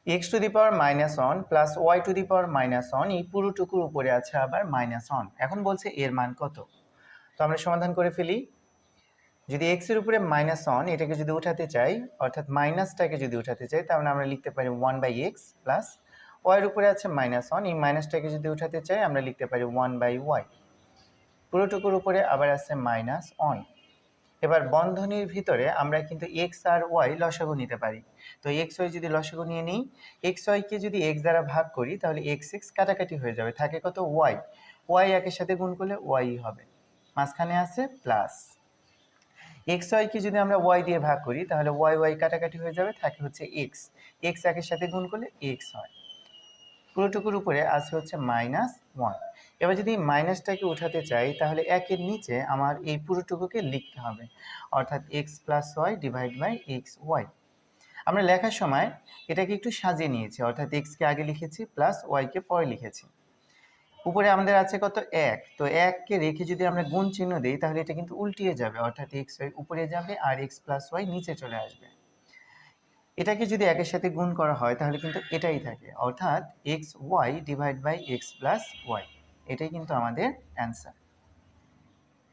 X to the power -1 plus y to the power -1 এই পুরোটুকুর উপরে আছে আবার -1। এখন বলছে এর মান কত। তো আমরা সমাধান করে ফেলি। যদি এক্স এর উপরে -1 এটাকে যদি উঠাতে চাই, অর্থাৎ মাইনাসটাকে যদি উঠাতে চাই, তাহলে আমরা লিখতে পারি 1/x প্লাস ওয়াই এর উপরে আছে -1, এই মাইনাসটাকে যদি উঠাতে চাই আমরা লিখতে পারি 1/y। পুরোটুকুর উপরে আবার আছে -1। এবার বন্ধনীর ভিতরে আমরা কিন্তু এক্স আর ওয়াই লসাগু নিতে পারি। তো এক্স ওয়াই যদি লসাগু নিয়ে নিই, এক্স ওয়াইকে যদি এক্স দ্বারা ভাগ করি তাহলে এক্স এক্স কাটাকাটি হয়ে যাবে, থাকে কত ওয়াই। ওয়াই একের সাথে গুণ করলে ওয়াই হবে, মাঝখানে আছে প্লাস। এক্স ওয়াইকে যদি আমরা ওয়াই দিয়ে ভাগ করি তাহলে ওয়াই ওয়াই কাটাকাটি হয়ে যাবে, থাকে হচ্ছে এক্স। এক্স একের সাথে গুণ করলে এক্স হয়। পুরোটুকুর উপরে আছে হচ্ছে -1। এবার যদি মাইনাসটাকে উঠাতে চাই তাহলে একের নিচে আমার এই পুরোটুকুকে লিখতে হবে, অর্থাৎ x plus y divide by x y. আমরা লেখার সময় এটাকে একটু সাজিয়ে নিয়েছি, অর্থাৎ এক্সকে আগে লিখেছি প্লাস ওয়াইকে পরে লিখেছি। উপরে আমাদের আছে কত 1, তো 1কে রেখে যদি আমরা গুণ চিহ্ন দিই তাহলে এটা কিন্তু উল্টিয়ে যাবে, অর্থাৎ এক্স ওয়াই উপরে যাবে আর এক্স প্লাস ওয়াই নিচে চলে আসবে। এটাকে যদি একের সাথে গুণ করা হয় তাহলে কিন্তু এটাই থাকে, অর্থাৎ x y divide by x plus y. এটাই কিন্তু আমাদের অ্যান্সার।